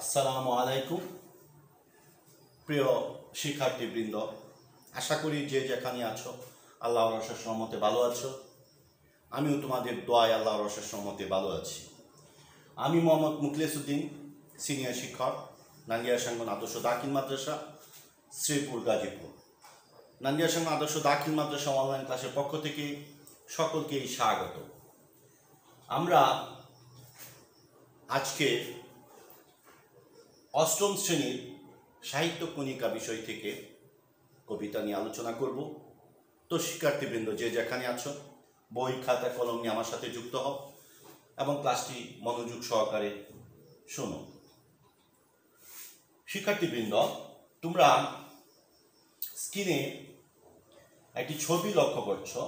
আসসালামু আলাইকুম প্রিয় শিক্ষার্থীবৃন্দ, আশা করি যে যেখানে আছো আল্লাহর অশেষ রহমতে ভালো আছো। আমিও তোমাদের দোয়ায় আল্লাহর অশেষ রহমতে ভালো আছি। আমি মোহাম্মদ মুখলেসউদ্দিন, সিনিয়র শিক্ষক, নাঙ্গিয়াসাঙ্গন আদর্শ দাখিল মাদ্রাসা, শ্রীপুর, গাজীপুর। নাঙ্গিয়াসাঙ্গন আদর্শ দাখিল মাদ্রাসা অনলাইন ক্লাসের পক্ষ থেকে সকলকেই স্বাগত। আমরা আজকে অষ্টম শ্রেণীর সাহিত্য কণিকা বিষয় থেকে কবিতা নিয়ে আলোচনা করব। তো শিক্ষার্থীবৃন্দ, যে যেখানে আছো বই খাতা কলম নিয়ে আমার সাথে যুক্ত হও এবং ক্লাসটি মনোযোগ সহকারে শোনো। শিক্ষার্থীবৃন্দ, তোমরা স্ক্রিনে একটি ছবি লক্ষ্য করছো।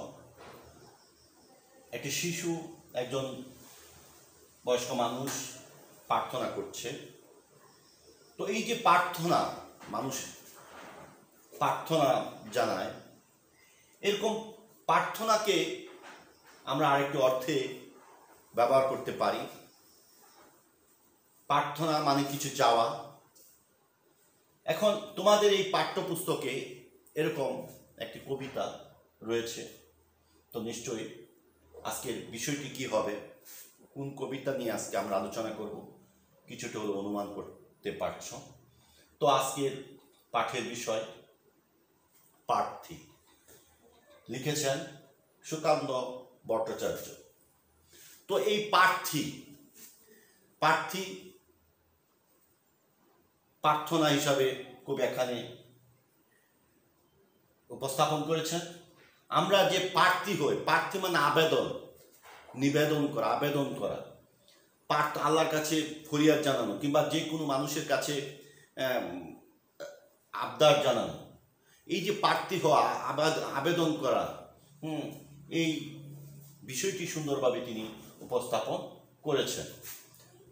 একটি শিশু, একজন বয়স্ক মানুষ প্রার্থনা করছে। তো এই যে প্রার্থনা, মানুষ প্রার্থনা জানায়, এরকম প্রার্থনাকে আমরা আরেকটি অর্থে ব্যবহার করতে পারি। প্রার্থনা মানে কিছু চাওয়া। এখন তোমাদের এই পাঠ্যপুস্তকে এরকম একটি কবিতা রয়েছে। তো নিশ্চয়ই আজকের বিষয়টি কি হবে, কোন কবিতা নিয়ে আজকে আমরা আলোচনা করব, কিছুটা হলো অনুমান করতে পারছ। তো আজকের পাঠের বিষয় প্রার্থী, লিখেছেন সুকান্ত ভট্টাচার্য। তো এই প্রার্থী প্রার্থনা হিসাবে কবি এখানে উপস্থাপন করেছেন। আমরা যে প্রার্থী হই, প্রার্থী মানে আবেদন, নিবেদন করা, আবেদন করা, আল্লাহর কাছে ফরিয়াদ জানানো, কিংবা যে কোনো মানুষের কাছে আবদার জানানো। এই যে প্রার্থী হওয়া, আবেদন করা, এই বিষয়টি সুন্দরভাবে তিনি উপস্থাপন করেছেন।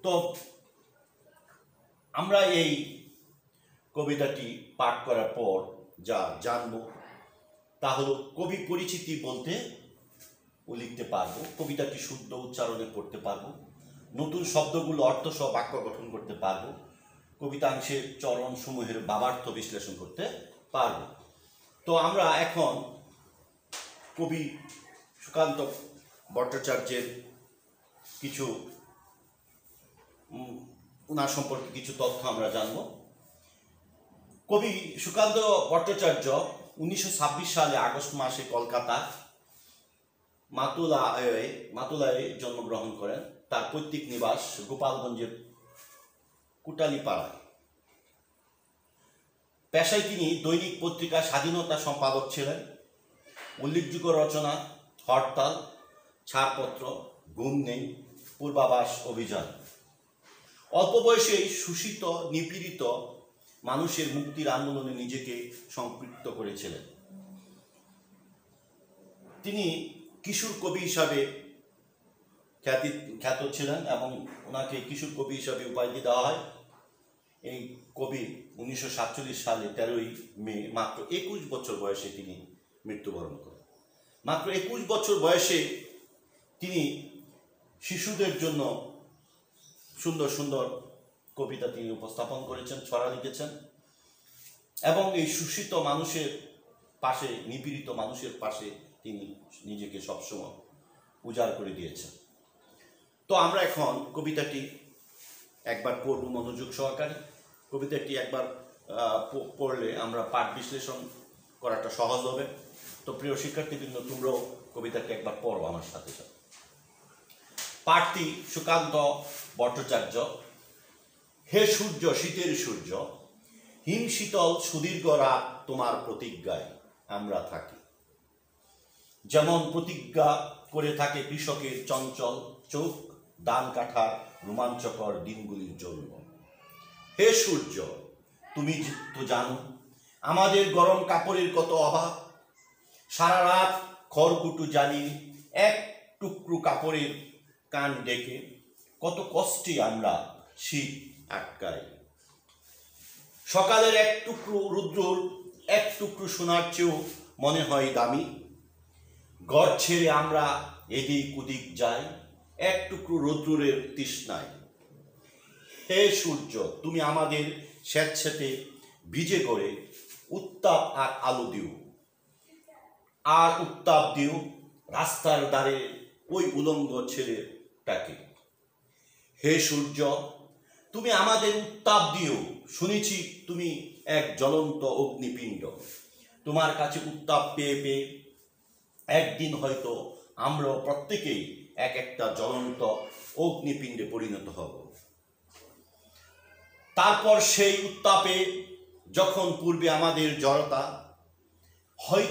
তো আমরা এই কবিতাটি পাঠ করার পর যা জানব তা হলো কবি পরিচিতি বলতে ও লিখতে পারবো, কবিতাটি শুদ্ধ উচ্চারণে পড়তে পারবো, নতুন শব্দগুলো অর্থসহ বাক্য গঠন করতে পারবো, কবিতাংশের চরণ সমূহের ভাবার্থ বিশ্লেষণ করতে পারবো। তো আমরা এখন কবি সুকান্ত ভট্টাচার্যের কিছু ওনার সম্পর্কে কিছু তথ্য আমরা জানব। কবি সুকান্ত ভট্টাচার্য 1926 সালে আগস্ট মাসে কলকাতা মাতুলায় জন্মগ্রহণ করেন। তার পৈতৃক নিবাস গোপালগঞ্জের কুটালীপাড়ায়। পেশায় তিনি দৈনিক পত্রিকা স্বাধীনতা সম্পাদক ছিলেন। উল্লেখযোগ্য রচনা হরতাল, ছাড়পত্র, ঘুম নেই, পূর্বাভাস অভিযান। অল্প বয়সেই শোষিত নিপীড়িত মানুষের মুক্তির আন্দোলনে নিজেকে সম্পৃক্ত করেছিলেন। তিনি কিশোর কবি হিসাবে খ্যাত ছিলেন এবং ওনাকে কিশোর কবি হিসাবে উপাধি দেওয়া হয়। এই কবি 1947 সালে 13ই মে মাত্র 21 বছর বয়সে তিনি মৃত্যুবরণ করেন। মাত্র 21 বছর বয়সে তিনি শিশুদের জন্য সুন্দর সুন্দর কবিতা তিনি উপস্থাপন করেছেন, ছড়া লিখেছেন এবং এই শোষিত মানুষের পাশে, নিপীড়িত মানুষের পাশে তিনি নিজেকে সবসময় উজাড় করে দিয়েছেন। তো আমরা এখন কবিতাটি একবার পড়ব মনোযোগ সহকারে। কবিতাটি একবার পড়লে আমরা পাঠ বিশ্লেষণ করাটা সহজ হবে। তো প্রিয় শিক্ষার্থীবৃন্দ, তোমরাও কবিতাটি একবার পড়ো আমার সাথে সাথে। প্রার্থী সুকান্ত ভট্টাচার্য। হে সূর্য, শীতের সূর্য, হিম শীতল সুদীর্ঘ রাত তোমার প্রতিজ্ঞায় আমরা থাকি। যেমন প্রতিজ্ঞা করে থাকে কৃষকের চঞ্চল চোখ ধান কাটার রোমাঞ্চকর দিনগুলির জন্য। হে সূর্য, তুমি তো জানো আমাদের গরম কাপড়ের কত অভাব। সারা রাত খড়কুটো জ্বালিয়ে এক টুকরো কাপড়ের কান ডেকে কত কষ্টে আমরা শীত আটকাই। সকালের এক টুকরো রুদ্রর এক টুকরো সোনার চেয়েও মনে হয় দামি। ঘর ছেড়ে আমরা এদিক ওদিক যাই এক টুকরো রৌদ্রের তৃষ্ণায়। হে সূর্য, তুমি আমাদের স্যাঁতস্যাঁতে ভিজে করে উত্তাপ আর আলো দিও, আর উত্তাপ দিও রাস্তার ধারে ওই উলঙ্গ ছেলেটাকে। হে সূর্য, তুমি আমাদের উত্তাপ দিও, শুনেছি তুমি এক জ্বলন্ত অগ্নিপিণ্ড। তোমার কাছে উত্তাপ পেয়ে পেয়ে একদিন হয়তো আমরা প্রত্যেকেই এক একটা জ্বলন্ত অগ্নিপিণ্ডে পরিণত হব। তারপর সেই উত্তাপে যখন পূর্বে আমাদের জড়তা হয়,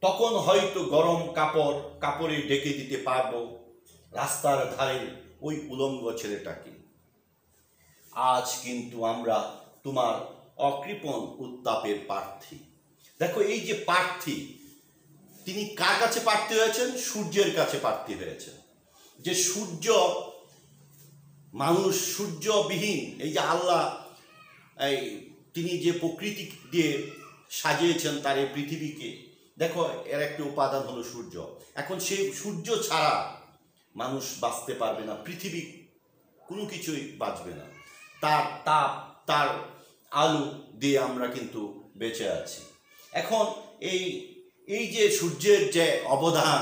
তখন হয়তো গরম কাপড়ে ঢেকে দিতে পারবো রাস্তার ধারের ওই উলঙ্গ ছেলেটাকে। আজ কিন্তু আমরা তোমার অকৃপণ উত্তাপের প্রার্থী। দেখো, এই যে প্রার্থী, তিনি কার কাছে প্রার্থী হয়েছেন? সূর্যের কাছে প্রার্থী হয়েছেন। যে সূর্য, মানুষ সূর্যবিহীন, এই যে আল্লাহ তিনি যে প্রকৃতি দিয়ে সাজিয়েছেন তার এই পৃথিবীকে, দেখো এর একটি উপাদান হলো সূর্য। এখন সেই সূর্য ছাড়া মানুষ বাঁচতে পারবে না, পৃথিবী কোনো কিছুই বাঁচবে না। তার তাপ, তার আলো দিয়ে আমরা কিন্তু বেঁচে আছি। এখন এই যে সূর্যের যে অবদান,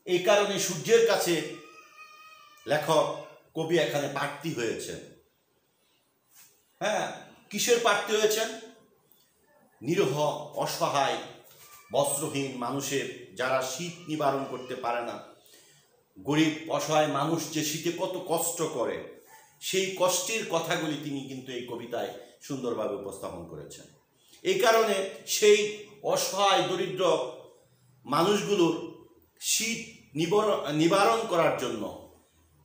এই কারণে সূর্যের কাছে লেখক কবি এখানে প্রার্থী হয়েছেন। হ্যাঁ, কিসের প্রার্থী হয়েছেন? নিরহ, অসহায়, বস্ত্রহীন মানুষের, যারা শীত নিবারণ করতে পারে না, গরিব অসহায় মানুষ যে শীতে কত কষ্ট করে, সেই কষ্টের কথাগুলি তিনি কিন্তু এই কবিতায় সুন্দরভাবে উপস্থাপন করেছেন। এই কারণে সেই অসহায় দরিদ্র মানুষগুলোর শীত নিবারণ করার জন্য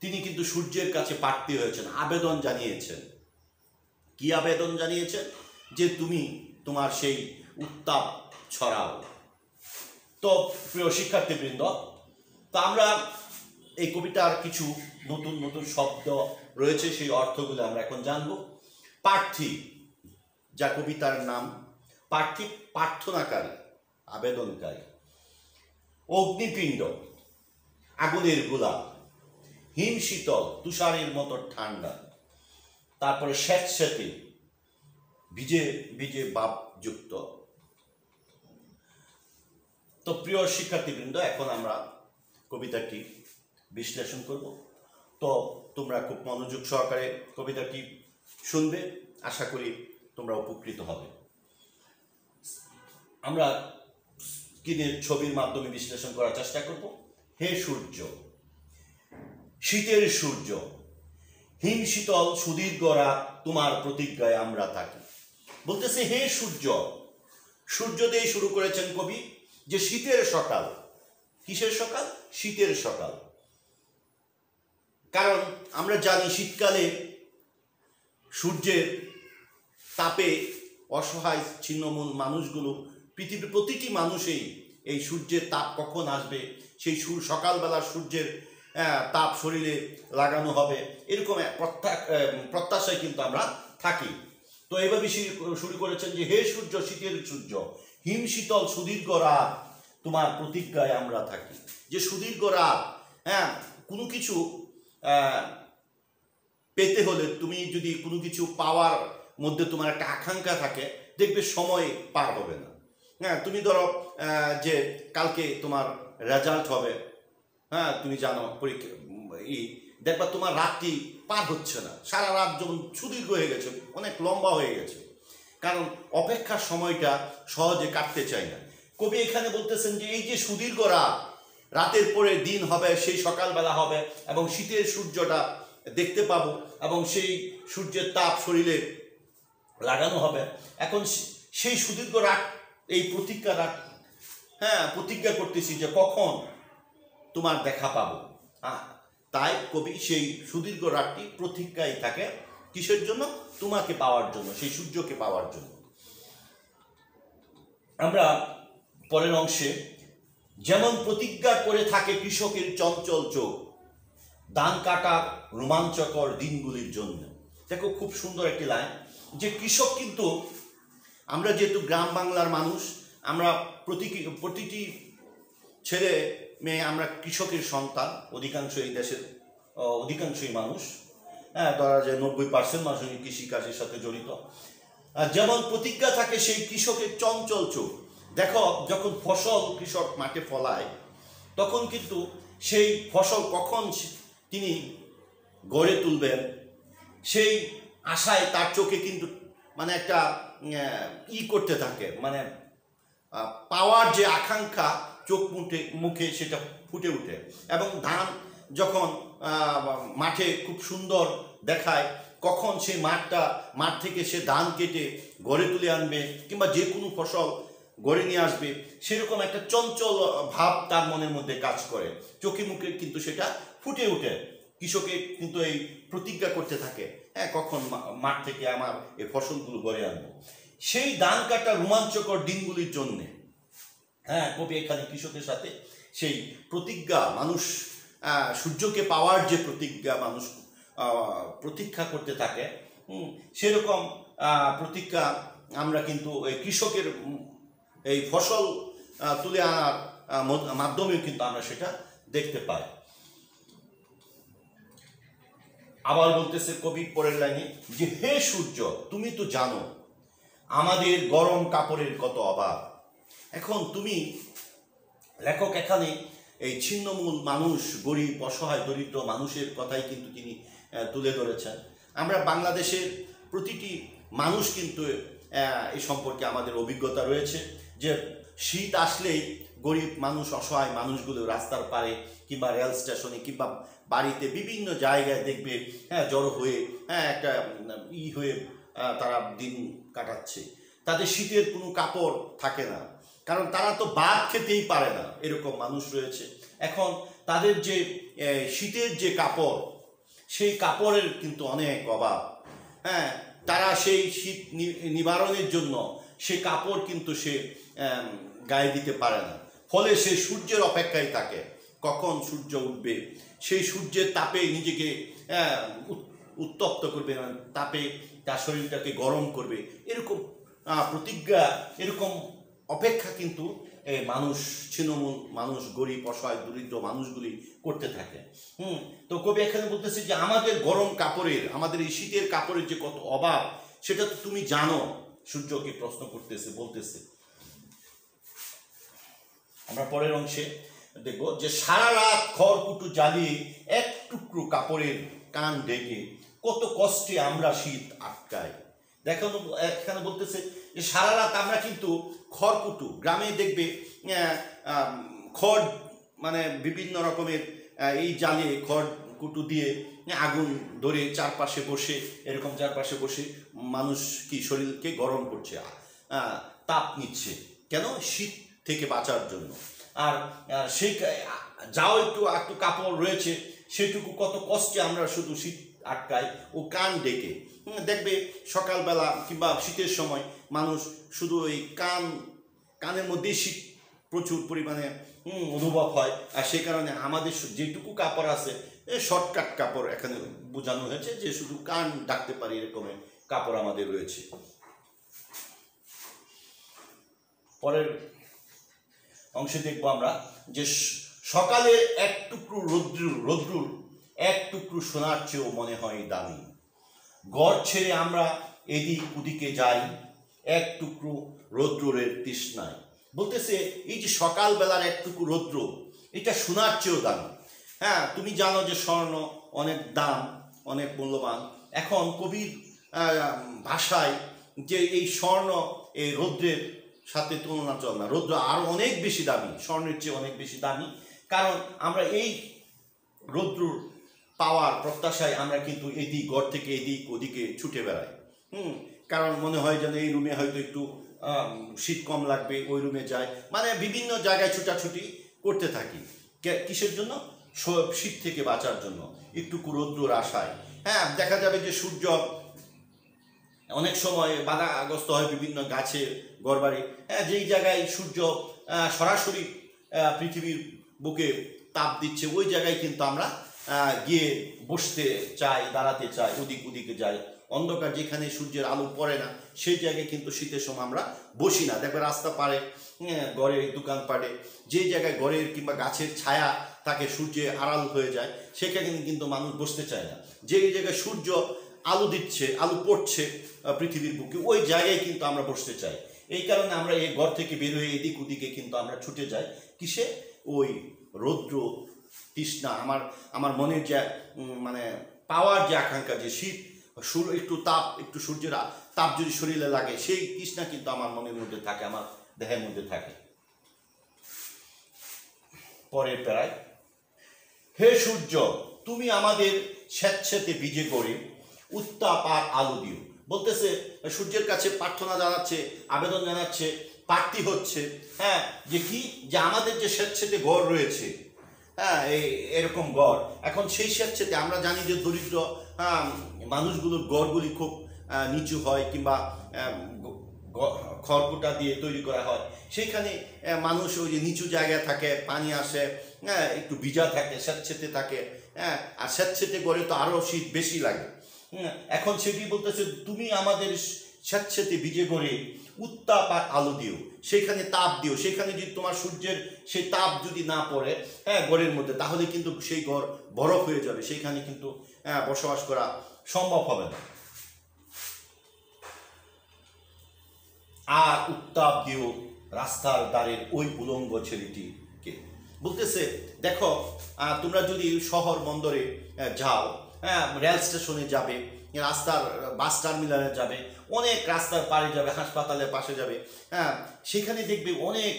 তিনি কিন্তু সূর্যের কাছে প্রার্থী হয়েছেন, আবেদন জানিয়েছেন। কি আবেদন জানিয়েছেন? যে তুমি তোমার সেই উত্তাপ ছড়াও। তো প্রিয় শিক্ষার্থীবৃন্দ, তো আমরা এই কবিতার কিছু নতুন নতুন শব্দ রয়েছে, সেই অর্থগুলো আমরা এখন জানব। প্রার্থী, যা কবিতার নাম। প্রার্থী প্রার্থনাকারী, আবেদনকারী। অগ্নিপিণ্ড, আগুনের গোলা। হিম শীতল, তুষারের মতো ঠান্ডা। তারপরে স্যাঁতস্যাঁতে, ভিজে ভিজে ভাবযুক্ত। তো প্রিয় শিক্ষার্থীবৃন্দ, এখন আমরা কবিতাটি বিশ্লেষণ করব। তো তোমরা খুব মনোযোগ সহকারে কবিতাটি শুনবে, আশা করি তোমরা উপকৃত হবে। আমরা স্ক্রিনের ছবির মাধ্যমে বিশ্লেষণ করার চেষ্টা করব। হে সূর্য, শীতের সূর্য, হিম শীতল সুদীর্ঘ রাত তোমার প্রতিজ্ঞায় আমরা থাকি। বলতেছে হে সূর্য, সূর্য দিয়ে শুরু করেছেন কবি, যে শীতের সকাল। কিসের সকাল? শীতের সকাল। কারণ আমরা জানি শীতকালে সূর্যের তাপে অসহায় ছিন্নমূল মানুষগুলো, পৃথিবীর প্রতিটি মানুষই এই সূর্যের তাপ কখন আসবে, সেই সকালবেলা সূর্যের তাপ শরীরে লাগানো হবে, এরকম প্রত্যাশায় কিন্তু আমরা থাকি। তো এইভাবে শুরু করেছেন যে হে সূর্য, শীতের সূর্য, হিম শীতল সুদীর্ঘ রাত তোমার প্রতিজ্ঞায় আমরা থাকি। যে সুদীর্ঘ রাত, হ্যাঁ, কোনো কিছু পেতে হলে, তুমি যদি কোনো কিছু পাওয়ার মধ্যে তোমার একটা আকাঙ্ক্ষা থাকে, দেখবে সময় পার হবে না। হ্যাঁ, তুমি ধরো যে কালকে তোমার রেজাল্ট হবে, হ্যাঁ, তুমি জানো পরীক্ষা, দেখবা তোমার রাতটি পার হচ্ছে না, সারা রাত যখন সুদীর্ঘ হয়ে গেছে, অনেক লম্বা হয়ে গেছে, কারণ অপেক্ষার সময়টা সহজে কাটতে চায় না। কবি এখানে বলতেছেন যে এই যে সুদীর্ঘ রাত, রাতের পরে দিন হবে, সেই সকালবেলা হবে, এবং শীতের সূর্যটা দেখতে পাবো, এবং সেই সূর্যের তাপ শরীরে লাগানো হবে। এখন সেই সুদীর্ঘ রাত, এই প্রতিজ্ঞা করতেছি যে কখন তোমার দেখা পাবো। তাই কবি সেই সুদীর্ঘ রাতটি প্রতীক্ষায় থাকে, কিসের জন্য? তোমাকে পাওয়ার জন্য, সেই সূর্যকে পাওয়ার জন্য। আমরা পরের অংশে, যেমন প্রতিজ্ঞা করে থাকে কৃষকের চঞ্চল চোখ ধান কাটার রোমাঞ্চকর দিনগুলির জন্য। দেখো, খুব সুন্দর একটি লাইন, যে কৃষক কিন্তু, আমরা যেহেতু গ্রাম বাংলার মানুষ, আমরা প্রতিটি ছেলে মেয়ে আমরা কৃষকের সন্তান, অধিকাংশ এই দেশের অধিকাংশই মানুষ। হ্যাঁ, ধরা যায় 90% মানুষ কৃষিকাজের সাথে জড়িত। যেমন প্রতিজ্ঞা থাকে সেই কৃষকের চঞ্চল চোখ। দেখো, যখন ফসল কৃষক মাঠে ফলায় তখন কিন্তু সেই ফসল কখন তিনি গড়ে তুলবেন সেই আশায় তার চোখে কিন্তু মানে একটা করতে থাকে, মানে পাওয়ার যে আকাঙ্ক্ষা চোখ মুখে সেটা ফুটে ওঠে। এবং ধান যখন মাঠে খুব সুন্দর দেখায়, কখন সেই মাঠ থেকে সে ধান কেটে গড়ে তুলে আনবে কিংবা যে কোনো ফসল গড়ে নিয়ে আসবে, সেরকম একটা চঞ্চল ভাব তার মনের মধ্যে কাজ করে, চোখে মুখে কিন্তু সেটা ফুটে ওঠে। কৃষকে কিন্তু এই প্রতিজ্ঞা করতে থাকে, হ্যাঁ, কখন মাঠ থেকে আমার এই ফসলগুলো গড়ে আনবো। সেই ধান কাটা রোমাঞ্চকর দিনগুলির জন্যে, হ্যাঁ, কবি এখানে কৃষকের সাথে সেই প্রতিজ্ঞা, মানুষ সূর্যকে পাওয়ার যে প্রতিজ্ঞা মানুষ প্রতীক্ষা করতে থাকে, সেরকম প্রতিজ্ঞা আমরা কিন্তু এই কৃষকের এই ফসল তুলে আনার মাধ্যমেও কিন্তু আমরা সেটা দেখতে পাই। আবার বলতেছে কবি পরের লাইনে যে, হে সূর্য, তুমি তো জানো আমাদের গরম কাপড়ের কত অভাব। এখন তুমি, লেখক এখানে এই ছিন্নমূল মানুষ, গরিব, অসহায়, দরিদ্র মানুষের কথাই কিন্তু তিনি তুলে ধরেছেন। আমরা বাংলাদেশের প্রতিটি মানুষ কিন্তু এই সম্পর্কে আমাদের অভিজ্ঞতা রয়েছে যে শীত আসলেই গরিব মানুষ, অসহায় মানুষগুলো রাস্তার পারে কিংবা রেল স্টেশনে কিংবা বাড়িতে বিভিন্ন জায়গায় দেখবে, হ্যাঁ, জড়ো হয়ে, হ্যাঁ, একটা হয়ে তারা দিন কাটাচ্ছে। তাদের শীতের কোনো কাপড় থাকে না, কারণ তারা তো ভাত খেতেই পারে না, এরকম মানুষ রয়েছে। এখন তাদের যে শীতের যে কাপড়, সেই কাপড়ের কিন্তু অনেক অভাব। হ্যাঁ, তারা সেই শীত নিবারণের জন্য সে কাপড় কিন্তু সে গায়ে দিতে পারে না, ফলে সে সূর্যের অপেক্ষায় থাকে, কখন সূর্য উঠবে, সেই সূর্যের তাপে নিজেকে উত্তপ্ত করবে, তাপে তার শরীরটাকে গরম করবে, এরকম প্রতিজ্ঞা, এরকম অপেক্ষা কিন্তু মানুষ, ছিন্নমূল মানুষ, গরিব, অসহায়, দরিদ্র মানুষগুলি করতে থাকে। তো কবি এখানে বলতেছে যে আমাদের গরম কাপড়ের, আমাদের এই শীতের কাপড়ের যে কত অভাব, সেটা তো তুমি জানো। সূর্যকে প্রশ্ন করতেছে, বলতেছে। আমরা পরের অংশে দেখব যে সারা রাত খড়কুটো জ্বালিয়ে এক টুকরো কাপড়ের কান ঢেকে কত কষ্টে আমরা শীত আটকাই। দেখো, এখানে বলতেছে যে সারা রাত আমরা কিন্তু খড়কুটো, গ্রামে দেখবে খড়, মানে বিভিন্ন রকমের এই জ্বালিয়ে খড়কুটো দিয়ে আগুন ধরে চারপাশে বসে, এরকম চারপাশে বসে মানুষ কি শরীরকে গরম করছে, তাপ নিচ্ছে, কেন? শীত থেকে বাঁচার জন্য। আর সেই যাও একটু কাপড় রয়েছে, সেটুকু কত কষ্টে আমরা শুধু শীত আটকাই ও কান ডেকে। দেখবে সকালবেলা কিংবা শীতের সময় মানুষ শুধু ওই কানের মধ্যেই শীত প্রচুর পরিমাণে অনুভব হয়। আর সেই কারণে আমাদের যেটুকু কাপড় আছে, শর্টকাট কাপড় এখানে বোঝানো হয়েছে, যে শুধু কান ডাকতে পারি এরকমের কাপড় আমাদের রয়েছে। পরের অংশে দেখবো আমরা যে সকালে এক টুকরো রৌদ্রুর এক টুকরো সোনার চেয়েও মনে হয় দামি। গড় ছেড়ে আমরা এদিক ওদিকে যাই এক টুকরো রৌদ্রের তৃষ্ণায়। বলতেছে এই যে সকালবেলার এক টুকরো রৌদ্র, এটা সোনার চেয়েও দামি। হ্যাঁ, তুমি জানো যে স্বর্ণ অনেক দাম, অনেক মূল্যবান। এখন কবির ভাষায় যে এই স্বর্ণ এই রৌদ্রের সাথে তুলনা চল না, রৌদ্র আরো অনেক বেশি দামি, স্বর্ণের চেয়ে অনেক বেশি দামি। কারণ আমরা এই রৌদ্র পাওয়ার প্রত্যাশায় আমরা কিন্তু এদিক ঘর থেকে এদিক ওদিকে ছুটে বেড়াই। কারণ মনে হয় যেন এই রুমে হয়তো একটু শীত কম লাগবে, ওই রুমে যায়, মানে বিভিন্ন জায়গায় ছুটাছুটি করতে থাকি। কিসের জন্য? শীত থেকে বাঁচার জন্য, একটু রৌদ্রর আশায়। হ্যাঁ, দেখা যাবে যে সূর্য অনেক সময় বাধাগ্রস্ত হয় বিভিন্ন গাছে, ঘরবাড়ি, হ্যাঁ, যেই জায়গায় সূর্য সরাসরি পৃথিবীর বুকে তাপ দিচ্ছে, ওই জায়গায় কিন্তু আমরা গিয়ে বসতে চাই, দাঁড়াতে চাই, ওদিকে যাই। অন্ধকার যেখানে সূর্যের আলো পড়ে না, সেই জায়গায় কিন্তু শীতের সময় আমরা বসি না। দেখবে রাস্তা পারে, ঘরে, দোকান পাড়ে, যে জায়গায় ঘরের কিংবা গাছের ছায়া তাকে সূর্যে আড়াল হয়ে যায়, সেখানে কিন্তু মানুষ বসতে চায় না। যেই জায়গায় সূর্য আলো দিচ্ছে, আলো পড়ছে পৃথিবীর বুকে, ওই জায়গায় কিন্তু আমরা বসতে চাই। এই কারণে আমরা এই ঘর থেকে বের হয়ে এদিক ওদিকে কিন্তু আমরা ছুটে যাই কিসে? ওই রৌদ্র তৃষ্ণা, আমার মনের যে মানে পাওয়ার যে আকাঙ্ক্ষা, যে শীত, একটু সূর্যের তাপ যদি শরীরে লাগে, সেই তৃষ্ণা কিন্তু আমার মনের মধ্যে থাকে, আমার দেহের মধ্যে থাকে। পরের প্যারায়, হে সূর্য, তুমি আমাদের স্বেচ্ছাতে বিজে করে উত্তাপ আর আলো দিও। বলতেছে সূর্যের কাছে প্রার্থনা জানাচ্ছে, আবেদন জানাচ্ছে, প্রার্থী হচ্ছে, হ্যাঁ, যে কি, যে আমাদের যে স্বেচ্ছাতে গড় রয়েছে, হ্যাঁ, এরকম গড়, এখন সেই স্বেচ্ছাতে আমরা জানি যে দরিদ্র মানুষগুলোর গড়গুলি খুব নিচু হয়, কিংবা খড়কুটা দিয়ে তৈরি করা হয়, সেইখানে মানুষ ওই যে নিচু জায়গায় থাকে, পানি আসে, হ্যাঁ, একটু ভিজা থাকে, স্বেচ্ছাতে থাকে, হ্যাঁ, আর স্বেচ্ছাতে গড়ে তো আরও শীত বেশি লাগে। এখন সেটি বলতেছে তুমি আমাদের স্বেচ্ছাতে ভিজে গড়ে উত্তাপ আর আলো দিও, সেখানে তাপ দিও। সেখানে যদি তোমার সূর্যের সেই তাপ যদি না পড়ে, হ্যাঁ, গড়ের মধ্যে, তাহলে কিন্তু সেই ঘর বরফ হয়ে যাবে, সেইখানে কিন্তু বসবাস করা সম্ভব হবে না। আর উত্তাপ দিও রাস্তার দ্বারের ওই উলঙ্গ ছেলেটিকে। বলতেছে দেখো, তোমরা যদি শহর বন্দরে যাও, হ্যাঁ, রেল স্টেশনে যাবে, রাস্তার বাস টার্মিনালে যাবে, অনেক রাস্তার পাড়ে যাবে, হাসপাতালের পাশে যাবে, হ্যাঁ, সেখানে দেখবে অনেক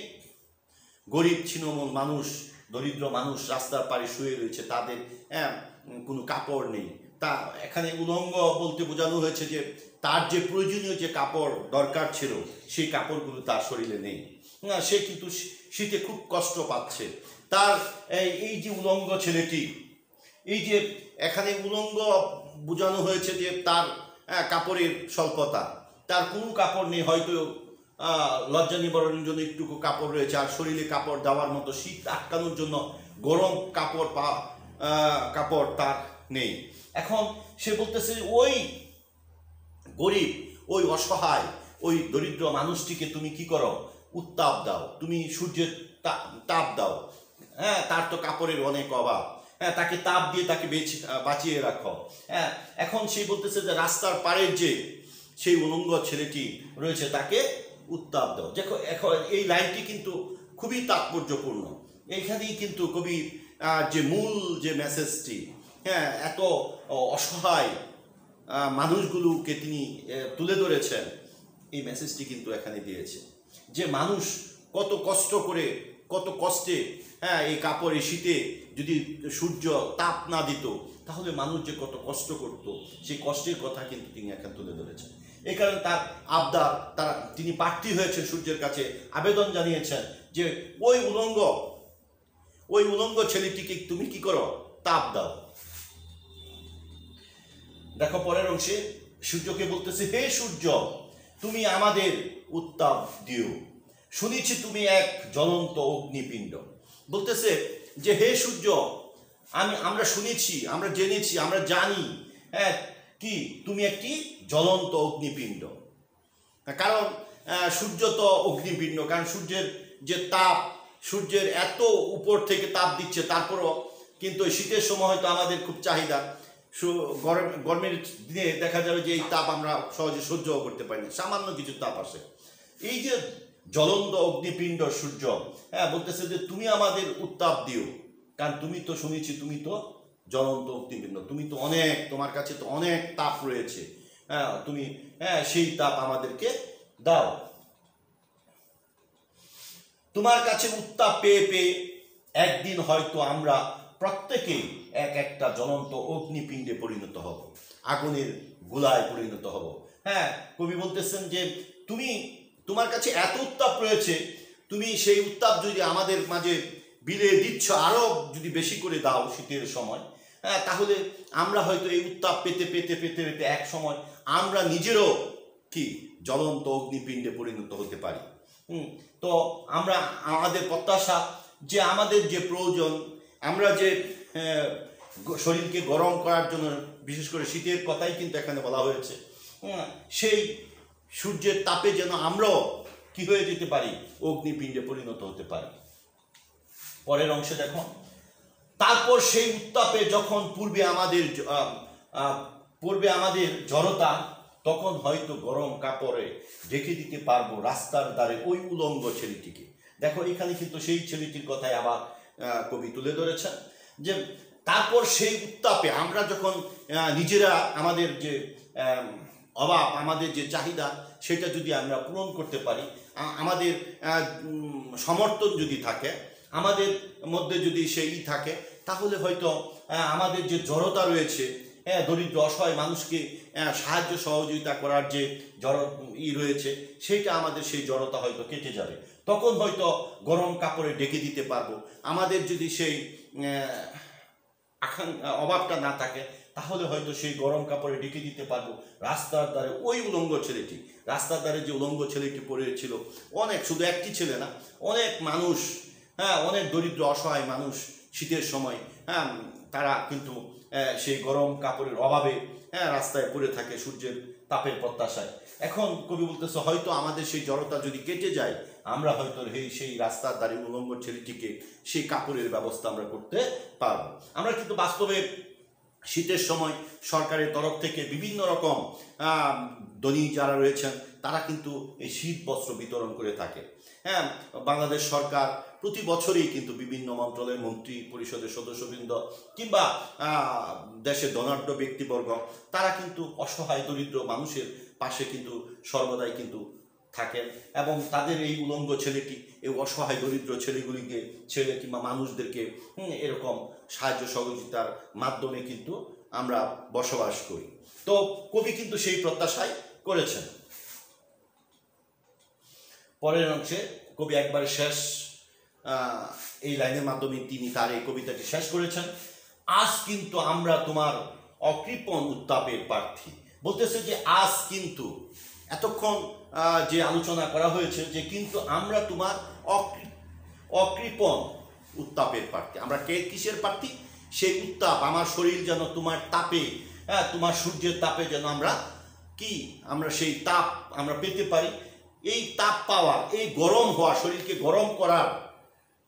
গরিব ছিন্নমূল মানুষ, দরিদ্র মানুষ রাস্তার পাড়ে শুয়ে রয়েছে, তাদের কোনো কাপড় নেই। তা এখানে উলঙ্গ বলতে বোঝানো হয়েছে যে তার যে প্রয়োজনীয় যে কাপড় দরকার ছিল, সেই কাপড়গুলো তার শরীরে নেই। সে কিন্তু শীতে খুব কষ্ট পাচ্ছে। তার এই যে উলঙ্গ ছেলেটি, এই যে এখানে উলঙ্গ বোঝানো হয়েছে যে তার কাপড়ের স্বল্পতা, তার কোনো কাপড় নেই, হয়তো লজ্জা নিবারণের জন্য একটুকু কাপড় রয়েছে, আর শরীরে কাপড় দেওয়ার মতো, শীত আটকানোর জন্য গরম কাপড় তার নেই। এখন সে বলতেছে ওই গরিব, ওই অসহায়, ওই দরিদ্র মানুষটিকে তুমি কি করো? উত্তাপ দাও, তুমি সূর্যের তাপ দাও, হ্যাঁ, তার তো কাপড়ের অনেক অভাব, হ্যাঁ, তাকে তাপ দিয়ে তাকে বাঁচিয়ে রাখো। হ্যাঁ, এখন সে বলতেছে যে রাস্তার পাড়ের যে সেই উলঙ্গ ছেলেটি রয়েছে, তাকে উত্তাপ দাও। দেখো, এখন এই লাইনটি কিন্তু খুবই তাৎপর্যপূর্ণ। এইখানেই কিন্তু কবি যে মূল যে মেসেজটি, হ্যাঁ, এত অসহায় মানুষগুলোকে তিনি তুলে ধরেছেন, এই মেসেজটি কিন্তু এখানে দিয়েছে যে মানুষ কত কষ্ট করে, কত কষ্টে, হ্যাঁ, এই কাপড়ে শীতে যদি সূর্য তাপ না দিত, তাহলে মানুষ যে কত কষ্ট করত, সেই কষ্টের কথা কিন্তু তিনি এখানে তুলে ধরেছেন। এই কারণে তার আবদার, তিনি প্রার্থী হয়েছেন সূর্যের কাছে, আবেদন জানিয়েছেন যে ওই উলঙ্গ ছেলেটিকে তুমি কি করো? তাপ দাও। দেখো পরের অংশে সূর্যকে বলতেছে, হে সূর্য, তুমি আমাদের উত্তাপ দিও, শুনেছি তুমি এক জ্বলন্ত অগ্নিপিণ্ড। বলতেছে যে হে সূর্য, আমরা শুনেছি, আমরা জেনেছি, আমরা জানি, হ্যাঁ, কি তুমি একটি জ্বলন্ত অগ্নিপিণ্ড। কারণ সূর্য তো অগ্নিপিণ্ড, কারণ সূর্যের যে তাপ, সূর্যের এত উপর থেকে তাপ দিচ্ছে, তারপরও কিন্তু শীতের সময় হয়তো আমাদের খুব চাহিদা, গরমের দিনে দেখা যাবে যে এই তাপ আমরা সহজে সহ্যও করতে পারি না, সামান্য কিছু তাপ আসে। এই যে জ্বলন্ত অগ্নিপিণ্ড সূর্য, হ্যাঁ, বলতেছে যে তুমি আমাদের উত্তাপ দিও, কারণ তুমি তো শুনেছি তুমি তো জ্বলন্ত অগ্নিপিণ্ড, তুমি তো অনেক, তোমার কাছে তো অনেক তাপ রয়েছে, হ্যাঁ, তুমি, হ্যাঁ, সেই তাপ আমাদেরকে দাও। তোমার কাছে উত্তাপ পেয়ে পেয়ে একদিন হয়তো আমরা প্রত্যেকেই এক একটা জ্বলন্ত অগ্নিপিণ্ডে পরিণত হব, আগুনের গোলায় পরিণত হব। হ্যাঁ, কবি বলতেছেন যে তোমার কাছে এত উত্তাপ রয়েছে, তুমি সেই উত্তাপ যদি আমাদের মাঝে বিলিয়ে দিচ্ছ, আরো যদি বেশি করে দাও শীতের সময়, হ্যাঁ, তাহলে আমরা হয়তো এই উত্তাপ পেতে পেতে পেতে পেতে এক সময় আমরা নিজেরও কি জ্বলন্ত অগ্নিপিণ্ডে পরিণত হতে পারি। তো আমরা, আমাদের প্রত্যাশা যে আমাদের যে প্রয়োজন, আমরা যে শরীরকে গরম করার জন্য, বিশেষ করে শীতের কথাই কিন্তু এখানে বলা হয়েছে, সেই সূর্যের তাপে যেন আমরাও কি হয়ে যেতে পারি? অগ্নিপিণ্ডে পরিণত হতে পারি। পরের অংশে দেখো, তারপর সেই উত্তাপে যখন পূর্বে আমাদের জড়তা, তখন হয়তো গরম কাপড়ে ঢেকে দিতে পারবো রাস্তার ধারে ওই উলঙ্গ ছেলেটিকে। দেখো এখানে কিন্তু সেই ছেলেটির কথাই আবার কবি তুলে ধরেছেন, যে তারপর সেই উত্তাপে আমরা যখন নিজেরা আমাদের যে অভাব, আমাদের যে চাহিদা, সেটা যদি আমরা পূরণ করতে পারি, আমাদের সমর্থন যদি থাকে, আমাদের মধ্যে যদি সেই থাকে, তাহলে হয়তো আমাদের যে জড়তা রয়েছে, দরিদ্র অসহায় মানুষকে সাহায্য সহযোগিতা করার যে রয়েছে, সেইটা আমাদের সেই জড়তা হয়তো কেটে যাবে। তখন হয়তো গরম কাপড়ে ঢেকে দিতে পারবো। আমাদের যদি সেই অভাবটা না থাকে, তাহলে হয়তো সেই গরম কাপড়ে ঢেকে দিতে পারবো রাস্তার ধারে ওই উলঙ্গ ছেলেটি। রাস্তার ধারে যে উলঙ্গ ছেলেটি পড়েছিল, অনেক, শুধু একটি ছেলে না, অনেক মানুষ, অনেক দরিদ্র অসহায় মানুষ শীতের সময় তারা কিন্তু সেই গরম কাপড়ের অভাবে রাস্তায় পড়ে থাকে সূর্যের তাপের প্রত্যাশায়। এখন কবি বলতেছে হয়তো আমাদের সেই জড়তা যদি কেটে যায়, আমরা হয়তো সেই রাস্তার ধারে উলঙ্গ ছেলেটিকে সেই কাপড়ের ব্যবস্থা আমরা করতে পারবো। আমরা কিন্তু বাস্তবে শীতের সময় সরকারের তরফ থেকে বিভিন্ন রকম ধনী যারা রয়েছেন, তারা কিন্তু এই শীত বস্ত্র বিতরণ করে থাকে। বাংলাদেশ সরকার প্রতি বছরই কিন্তু বিভিন্ন মন্ত্রণালয়ের মন্ত্রী পরিষদের সদস্যবৃন্দ কিংবা দেশের ধনাঢ্য ব্যক্তিবর্গ, তারা কিন্তু অসহায় দরিদ্র মানুষের পাশে কিন্তু সর্বদাই কিন্তু থাকেন, এবং তাদের এই উলঙ্গ ছেলেটি, এই অসহায় দরিদ্র ছেলে কিংবা মানুষদেরকে এরকম সাহায্য সহযোগিতার মাধ্যমে কিন্তু আমরা বসবাস করি। তো কবি কিন্তু সেই প্রত্যাশাই করেছেন। পরের অংশে কবি একবারে শেষ এই লাইনের মাধ্যমে তিনি তার এই কবিতাটি শেষ করেছেন। আজ কিন্তু আমরা তোমার অকৃপণ উত্তাপের প্রার্থী। বলতেছে যে আজ কিন্তু, এতক্ষণ যে আলোচনা করা হয়েছে, যে কিন্তু আমরা তোমার অকৃপণ উত্তাপের প্রার্থী। আমরা কিসের প্রার্থী? সেই উত্তাপ, আমার শরীর যেন তোমার তাপে, তোমার সূর্যের তাপে যেন আমরা সেই তাপ আমরা পেতে পারি। এই তাপ পাওয়া, এই গরম হওয়া, শরীরকে গরম করার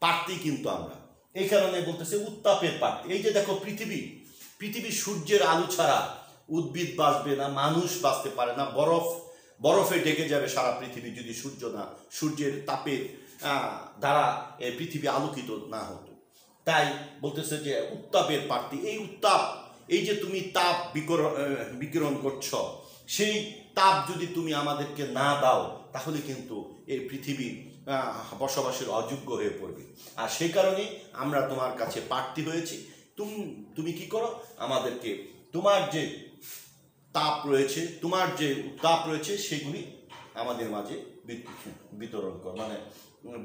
প্রার্থী কিন্তু আমরা। এই কারণে বলতেছে উত্তাপের প্রার্থী। এই যে দেখো পৃথিবী সূর্যের আলো ছাড়া উদ্ভিদ বাঁচবে না, মানুষ বাঁচতে পারে না। বরফে ঢেকে যাবে সারা পৃথিবী যদি সূর্যের তাপের দ্বারা এই পৃথিবী আলোকিত না হতো। তাই বলতেছে যে উত্তাপের প্রার্থী। এই উত্তাপ, এই যে তুমি তাপ বিকিরণ করছো, সেই তাপ যদি তুমি আমাদেরকে না দাও, তাহলে কিন্তু এই পৃথিবী বসবাসের অযোগ্য হয়ে পড়বে। আর সেই কারণে আমরা তোমার কাছে প্রার্থী হয়েছি। তুমি কি করো? আমাদেরকে তোমার যে তাপ রয়েছে, তোমার যে উত্তাপ রয়েছে, সেগুলি আমাদের মাঝে বিতরণ করো, মানে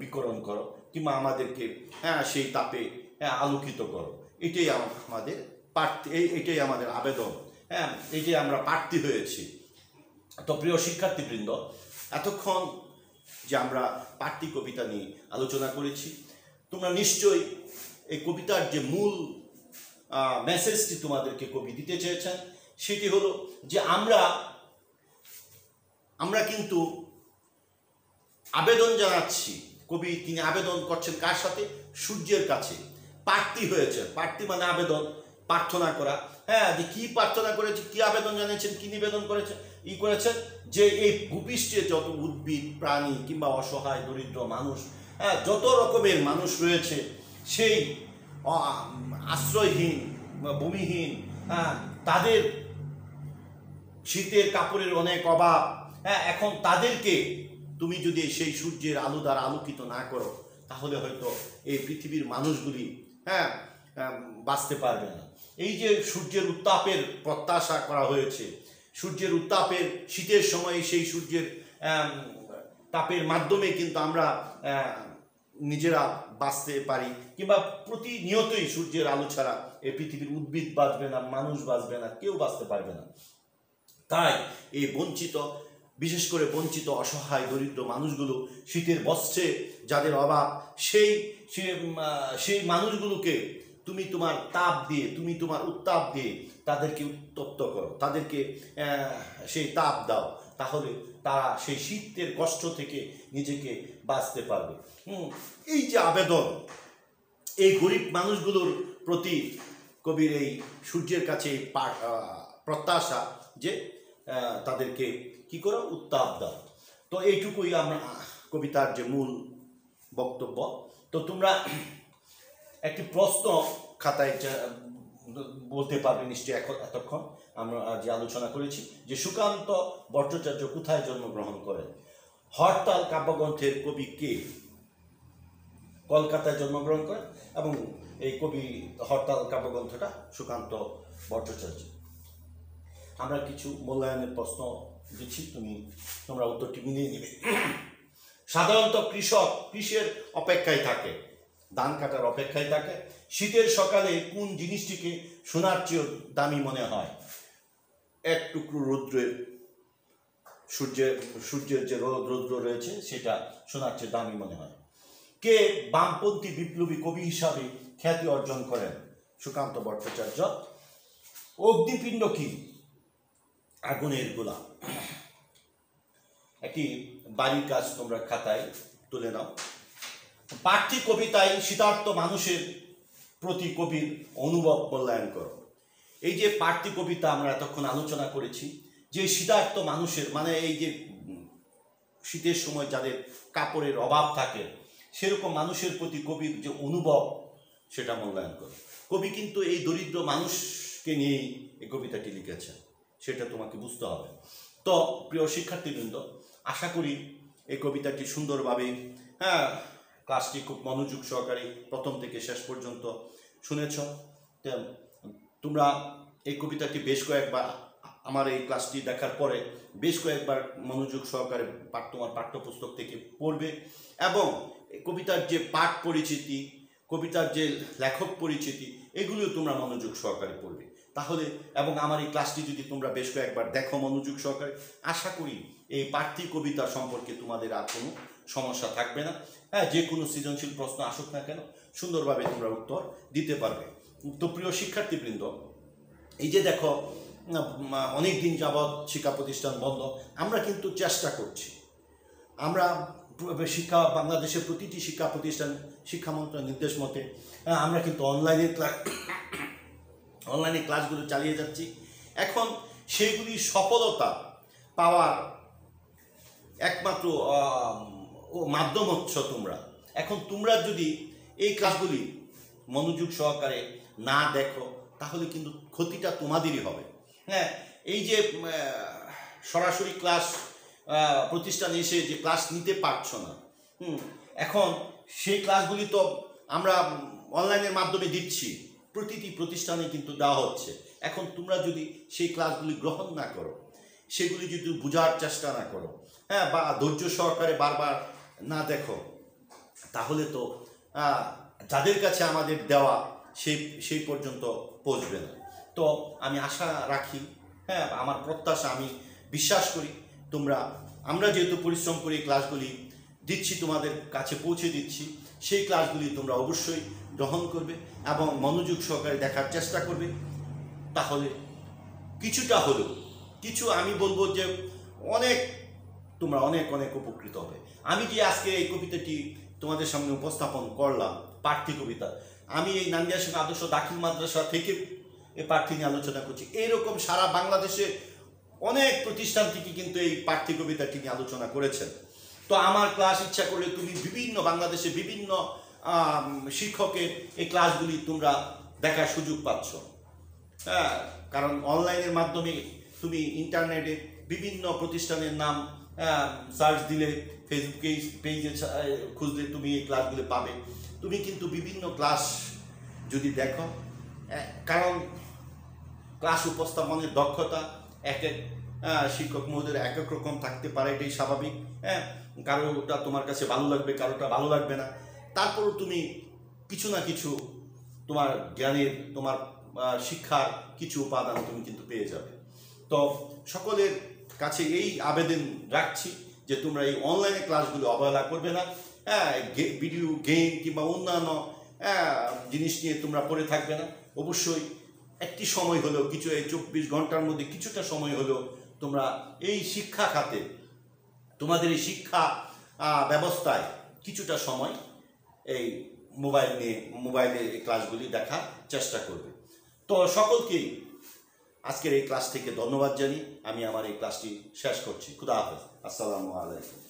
বিকরণ করো, কিংবা আমাদেরকে সেই তাপে আলোকিত করো। এটাই আমাদের প্রার্থী, এটাই আমাদের আবেদন, এটাই আমরা প্রার্থী হয়েছি। তো প্রিয় শিক্ষার্থীবৃন্দ, এতক্ষণ যে আমরা প্রার্থী কবিতা নিয়ে আলোচনা করেছি, তোমরা নিশ্চয়ই এই কবিতার যে মূল মেসেজটি তোমাদেরকে কবি দিতে চেয়েছেন, সেটি হলো যে আমরা কিন্তু আবেদন জানাচ্ছি। কবি তিনি আবেদন করছেন কার সাথে? সূর্যের কাছে। প্রার্থী হয়েছে, প্রার্থী মানে আবেদন, প্রার্থনা করা। যে কি প্রার্থনা করেছে, কি আবেদন জানিয়েছেন, কি নিবেদন করেছেন? যে এই ভূপৃষ্ঠে যত উদ্ভিদ, প্রাণী কিংবা অসহায় দরিদ্র মানুষ, যত রকমের মানুষ রয়েছে, সেই আশ্রয়হীন, ভূমিহীন, তাদের শীতের কাপড়ের অনেক অভাব, এখন তাদেরকে তুমি যদি সেই সূর্যের আলো দ্বারা আলোকিত না করো, তাহলে হয়তো এই পৃথিবীর মানুষগুলি বাঁচতে পারবে না। এই যে সূর্যের উত্তাপের প্রত্যাশা করা হয়েছে, সূর্যের উত্তাপের, শীতের সময় সেই সূর্যের তাপের মাধ্যমে কিন্তু আমরা নিজেরা বাঁচতে পারি, কিংবা প্রতিনিয়তই সূর্যের আলো ছাড়া এই পৃথিবীর উদ্ভিদ বাঁচবে না, মানুষ বাঁচবে না, কেউ বাঁচতে পারবে না। তাই এই বিশেষ করে বঞ্চিত অসহায় দরিদ্র মানুষগুলো, শীতের বস্ত্রে যাদের অভাব, সেই মানুষগুলোকে তুমি তোমার তাপ দিয়ে, তুমি তোমার উত্তাপ দিয়ে তাদেরকে উত্তপ্ত করো, তাদেরকে সেই তাপ দাও, তাহলে তারা সেই শীতের কষ্ট থেকে নিজেকে বাঁচতে পারবে। এই যে আবেদন, এই গরিব মানুষগুলোর প্রতি কবির এই সূর্যের কাছে এই প্রত্যাশা যে তাদেরকে কি করো, উত্তাপ দাও। তো এইটুকুই আমরা কবিতার যে মূল বক্তব্য। তো তোমরা একটি প্রশ্ন খাতায় বলতে পারবে নিশ্চয়ই এতক্ষণ আমরা যে আলোচনা করেছি যে সুকান্ত ভট্টাচার্য কোথায় জন্মগ্রহণ করেন। হরতাল কাব্যগ্রন্থের কবি কে? কলকাতায় জন্মগ্রহণ করেন এবং এই কবি হরতাল কাব্যগ্রন্থটা সুকান্ত ভট্টাচার্য। আমরা কিছু মূল্যায়নের প্রশ্ন দিচ্ছি, তোমরা উত্তরটি মিলিয়ে নেবে। সাধারণত কৃষক কৃষির অপেক্ষায় থাকে, ধান কাটার অপেক্ষায় থাকে। শীতের সকালে কোন জিনিসটিকে সোনার চেয়েও দামি মনে হয়? এক টুকরো রৌদ্রের, সূর্যের যে রৌদ্র রয়েছে সেটা সোনার চেয়ে দামি মনে হয়। কে বামপন্থী বিপ্লবী কবি হিসাবে খ্যাতি অর্জন করেন? সুকান্ত ভট্টাচার্য। অগ্নিপিণ্ড কি? আগুনের গোলা। একটি বাড়ির কাজ তোমরা খাতায় তুলে নাও। পাঠ্যিক কবিতায় শীতার্ত মানুষের প্রতি কবির অনুভব মূল্যায়ন করো। এই যে পাঠ্যিক কবিতা আমরা এতক্ষণ আলোচনা করেছি, যে শীতার্ত মানুষের মানে এই যে শীতের সময় যাদের কাপড়ের অভাব থাকে সেরকম মানুষের প্রতি কবির যে অনুভব সেটা মূল্যায়ন করো। কবি কিন্তু এই দরিদ্র মানুষকে নিয়েই এই কবিতাটি লিখেছেন, সেটা তোমাকে বুঝতে হবে। তো প্রিয় শিক্ষার্থীবৃন্দ, আশা করি এই কবিতাটি সুন্দরভাবে ক্লাসটি খুব মনোযোগ সহকারে প্রথম থেকে শেষ পর্যন্ত শুনেছ। তোমরা এই কবিতাটি বেশ কয়েকবার আমার এই ক্লাসটি দেখার পরে বেশ কয়েকবার মনোযোগ সহকারে তোমার পাঠ্যপুস্তক থেকে পড়বে এবং কবিতার যে পাঠ পরিচিতি, কবিতার যে লেখক পরিচিতি, এগুলিও তোমরা মনোযোগ সহকারে পড়বে। তাহলে এবং আমার এই ক্লাসটি যদি তোমরা বেশ কয়েকবার দেখো মনোযোগ সহকারে, আশা করি এই পাঠ্যিক কবিতা সম্পর্কে তোমাদের আর কোনো সমস্যা থাকবে না। যে কোনো সৃজনশীল প্রশ্ন আসুক না কেন সুন্দরভাবে তোমরা উত্তর দিতে পারবে। তো প্রিয় শিক্ষার্থীবৃন্দ, এই যে দেখো অনেক দিন যাবৎ শিক্ষা প্রতিষ্ঠান বন্ধ, আমরা কিন্তু চেষ্টা করছি, আমরা বাংলাদেশের প্রতিটি শিক্ষা প্রতিষ্ঠান শিক্ষা মন্ত্রণালয়ের নির্দেশ মতে আমরা কিন্তু অনলাইনে ক্লাসগুলো চালিয়ে যাচ্ছি। এখন সেইগুলি সফলতা পাওয়ার একমাত্র মাধ্যম হচ্ছে তোমরা। এখন তোমরা যদি এই ক্লাসগুলি মনোযোগ সহকারে না দেখো তাহলে কিন্তু ক্ষতিটা তোমাদেরই হবে। এই যে সরাসরি ক্লাস প্রতিষ্ঠানে এসে যে ক্লাস নিতে পারছো না, এখন সেই ক্লাসগুলি তো আমরা অনলাইনের মাধ্যমে দিচ্ছি, প্রতিটি প্রতিষ্ঠানে কিন্তু দেওয়া হচ্ছে। এখন তোমরা যদি সেই ক্লাসগুলি গ্রহণ না করো, সেগুলি যদি বোঝার চেষ্টা না করো, বা ধৈর্য সহকারে বারবার না দেখো, তাহলে তো যাদের কাছে আমাদের দেওয়া সেই পর্যন্ত পৌঁছবে না। তো আমি আশা রাখি, আমার প্রত্যাশা, আমি বিশ্বাস করি আমরা যেহেতু পরিশ্রম করে ক্লাসগুলি দিচ্ছি, তোমাদের কাছে পৌঁছে দিচ্ছি, সেই ক্লাসগুলি তোমরা অবশ্যই গ্রহণ করবে এবং মনোযোগ সহকারে দেখার চেষ্টা করবে। তাহলে কিছুটা হলেও আমি বলবো যে তোমরা অনেক উপকৃত হবে। আমি যে আজকে এই কবিতাটি তোমাদের সামনে উপস্থাপন করলাম, পাঠ্য কবিতা, আমি এই নান্দিয়া সিংহ আদর্শ দাখিল মাদ্রাসা থেকে এই পাঠ্য নিয়ে আলোচনা করছি। এইরকম সারা বাংলাদেশে অনেক প্রতিষ্ঠান থেকে কিন্তু এই পাঠ্য কবিতাটি নিয়ে আলোচনা করেছেন। তো আমার ক্লাস ইচ্ছা করলে তুমি বাংলাদেশে বিভিন্ন শিক্ষকের এই ক্লাসগুলি তোমরা দেখার সুযোগ পাচ্ছ। কারণ অনলাইনের মাধ্যমে তুমি ইন্টারনেটে বিভিন্ন প্রতিষ্ঠানের নাম সার্চ দিলে, ফেসবুকে পেজে খুঁজলে তুমি এই ক্লাসগুলো পাবে। তুমি কিন্তু বিভিন্ন ক্লাস যদি দেখো, কারণ ক্লাস উপস্থাপনের দক্ষতা এক শিক্ষক মহোদয়ের এক এক রকম থাকতে পারে, এটাই স্বাভাবিক। কারোটা তোমার কাছে ভালো লাগবে, কারোটা ভালো লাগবে না। তারপরও তুমি কিছু না কিছু তোমার জ্ঞানের, তোমার শিক্ষার কিছু উপাদান তুমি কিন্তু পেয়ে যাবে। তো সকলের কাছে এই আবেদন রাখছি যে তোমরা এই অনলাইনে ক্লাসগুলো অবহেলা করবে না। ভিডিও গেম কিংবা অন্যান্য জিনিস নিয়ে তোমরা পড়ে থাকবে না। অবশ্যই একটি সময় হলেও, কিছু এই 24 ঘন্টার মধ্যে কিছুটা সময় হলেও তোমরা এই শিক্ষা খাতে, তোমাদের এই শিক্ষা ব্যবস্থায় কিছুটা সময় এই মোবাইলে এই ক্লাসগুলি দেখার চেষ্টা করবে। তো সকলকেই আজকের এই ক্লাস থেকে ধন্যবাদ জানিয়ে আমি আমার এই ক্লাসটি শেষ করছি। খুদা হাফেজ। আসসালামু আলাইকুম।